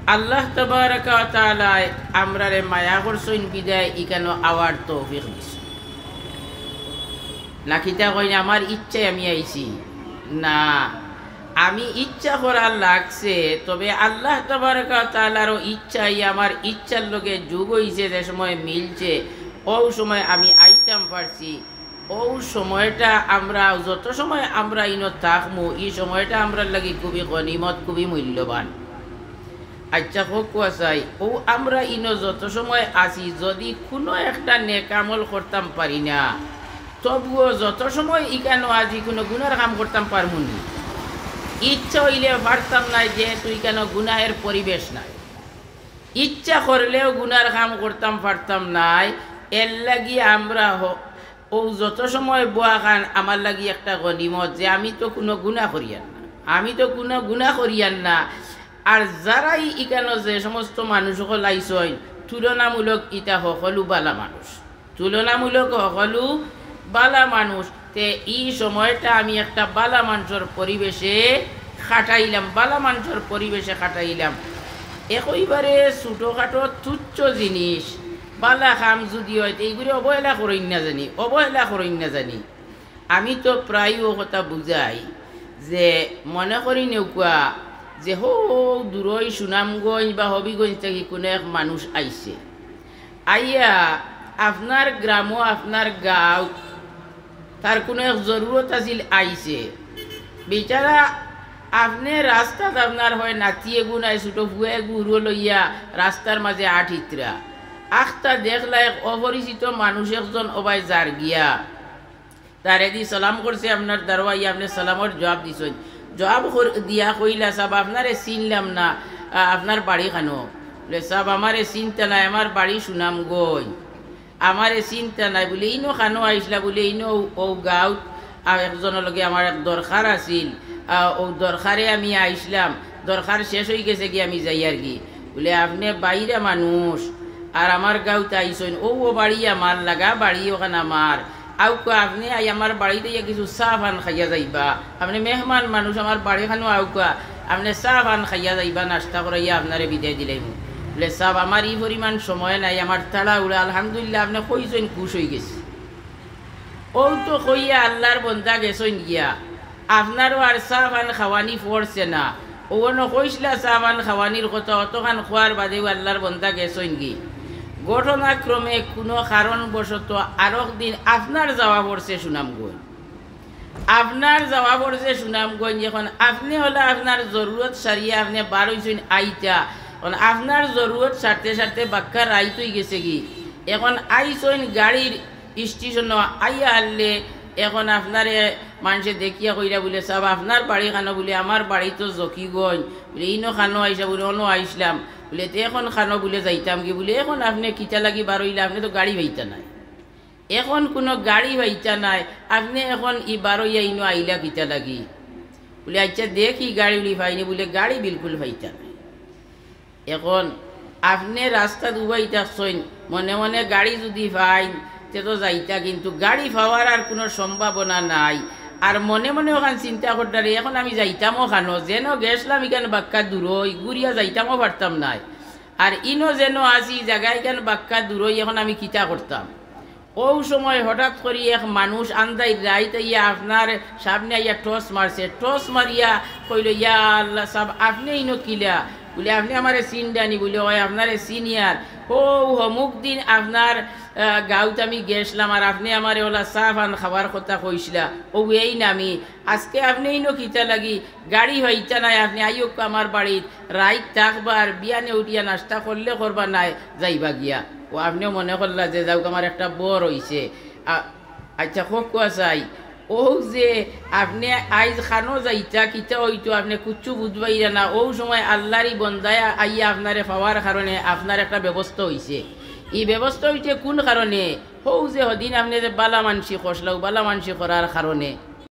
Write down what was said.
আল্লাহ তাবারাকা ওয়া তাআলা আমরারে মায়া করছেন বিদায় ইকানো আওয়ার তৌফিক দিছে না কিতা কই না আমার ইচ্ছায় আমি আইছি না আমি ইচ্ছা করার লাগছে তবে আল্লাহ তাবারাকা ওয়া তাআলারও ইচ্ছাই আমার ইচ্ছার লগে যোগ হইছে যে সময় মিলছে ও সময় আমি আইতাম পারছি ও সময়টা আমরা যত সময় আমরা ইনো থাকমু এই সময়টা আমরা লাগি খুবই গনিমত খুবই মূল্যবান আচ্ছা হোক চাই ও আমরা ইনো যত সময় আসি যদি কোনো একটা নেক আমল করতাম পারি না তবুও যত সময় ইকানো আজি কোনো গুনার কাম করতাম পারমু না ইচ্ছা হইলে পারতাম না যেহেতু ইকানো গুনাহের পরিবেশ নাই ইচ্ছা করলেও গুনার কাম করতাম পারতাম নাই এর লাগি আমরা ও যত সময় বুয়া খান আমার লাগি একটা গনিমত যে আমি তো কোনো গুনাহ করিয়ান না আমি তো কোনো গুনাহ করিয়ান না আর যারাই ইকানো যে সমস্ত মানুষ সকল আইসই তুলনামূলক ইটা সকলো বালা মানুষ তুলনামূলক সকলো বালা মানুষ তে এই সময়টা আমি একটা বালা মানুষের পরিবেশে খাটাইলাম বালা মানুষের পরিবেশে খাটাইলাম একইবারে ছোটোখাটো তুচ্ছ জিনিস বালা খাম যদি হয় এইগুলি অবহেলা করেন না জানি আমি তো প্রায় ও কথা বুঝাই যে মনে করি নেউকা যে হো দূরই সুনামগঞ্জ বা হবিগঞ্জ থেকে কোনো এক মানুষ আইছে আইয়া আপনার গ্রামও আপনার গাঁও তার কোনো এক জরুরত আছিল আইছে বেচারা আপনি রাস্তাত আপনার হয় নাতিয়ে গুণ আই ছোটো ফুয়ে গুড়ো লইয়া রাস্তার মাঝে আঠিত্রা আখটা দেখলা এক অপরিচিত মানুষ একজন অবাই যার গিয়া তার এদি সালাম করছে আপনার দারোয়াই আপনি সালামর জবাব দিছেন জবাব দিয়া কইলা সাব আপনারে চিনলাম না আপনার বাড়ি খানো বলে সাব আমারে চিন্তা নাই আমার বাড়ি সুনামগঞ্জ আমারে চিন্তা নাই বলে ইনো খানো আইসলা বলে ইনো ও গাঁৱত একজনের লগে আমার এক দরকার আছিল ও দরকারে আমি আইসলাম দরকার শেষ হয়ে গেছে কি আমি যাই আর কি বলে আপনি বাইরে মানুষ আর আমার গাঁৱত আইসেন ও বাড়ি আমার লাগা বাড়ি ওখানে আমার আউকা আপনি আমার বাড়িতে কিছু চাহ পান খাইয়া যাইবা আপনি মেহমান মানুষ আমার বাড়িখানো আউকা আপনি চাহ পান খাইয়া যাইবা নাস্তা করাইয়া আপনারে বিদায় দিলাই বলে সাব আমার এই পরিমাণ সময় নাই আমার তাড়া উড়া আলহামদুলিল্লাহ আপনি কইছেন খুশ হয়ে গেছে ও তো কইয়া আল্লাহর বন্দা গেছেন গিয়া আপনারও আর চাহ পান খাওয়ানি পড়ছে না ও কইসলা চাহ পান খাওয়ানির কথা অতখান খোয়ার বাদেও আল্লাহর বন্দা গেছেন গি ঘটনাক্রমে কোনো কারণবশত আরো দিন আপনার যাওয়া পড়ছে সুনামগঞ্জ এখন আপনি হলে আপনার জরুরত সারিয়া আপনি বার হইছেন আইতা এখন আপনার জরুরত সারতে সারতে বাক্কা রাইত হয়ে গেছে কি এখন আইসইন গাড়ির স্টেশন আইয়া আনলে এখন আপনারে মানুষে দেখিয়া কইরা বলে সাব আপনার বাড়ি খানো বলে আমার বাড়ি তো জকিগঞ্জ বলে ইনো খানো আইসা বলে অনো আইসলাম বলে তো এখন খানো বলে যাইতাম কি বলে এখন আপনি কিতা লাগি বার হইলে আপনি তো গাড়ি ভাইতা নাই এখন কোনো গাড়ি ভাইতা নাই আপনি এখন ই বার হইয়া ইনো আইলা কিতা লাগি বলে আচ্ছা দেখি গাড়ি উলি ভাইনি বলে গাড়ি বিলকুল ভাইতা নাই এখন আপনি রাস্তা দুবাই থাকছেন মনে মনে গাড়ি যদি ভাই তে তো যাইতা কিন্তু গাড়ি পাওয়ার আর কোনো সম্ভাবনা নাই আর মনে মনে ওখান চিন্তা করতারে এখন আমি যাইতামও খানো যেন গেছলাম এখানে বাক্কা দূরই ঘুরিয়া যাইতামও পারতাম নাই আর ইনো যেন আসি জায়গায় এখানে বাক্কা দূরই এখন আমি কিতা করতাম ও সময় হঠাৎ করে এক মানুষ আন্দাই রাইতে ইয়া আপনার সামনে আইয়া টস মারছে টস মারিয়া কইল ইয়া আল্লাহ সাহেব আপনি ইনো কিলা বলে আপনি আমার চিনডানি বলে ওই আপনার সিনিয়র ও অমুক দিন আপনার গাঁৱত আমি গেছলাম আর আপনি আমার ওলা চাহ পান খাবার কথা কইসলা ও এই নামি আজকে আপনি ইনো কিতা লাগি গাড়ি হইতা নাই আপনি আইক আমার বাড়িত রাইত থাকবার বিয়ানে উঠিয়া নাস্তা করলে করবা নাই যাইবা গিয়া ও আপনিও মনে করলা যে যাওক আমার একটা বর হইছে আচ্ছা হোক কোয়া চাই ও যে আপনি আইজ খানো যাইতা কিতা হইতো আপনি কুচ্ছু বুঝবাইরা না ও সময় আল্লাহরই বন্দায় আইয়া আপনারে পাওয়ার কারণে আপনার একটা ব্যবস্থা হইছে এই ব্যবস্থা হইতে কোন কারণে হৌ যে হদিন আপনি যে বালা মানসি খসলাও বালা মানসি করার কারণে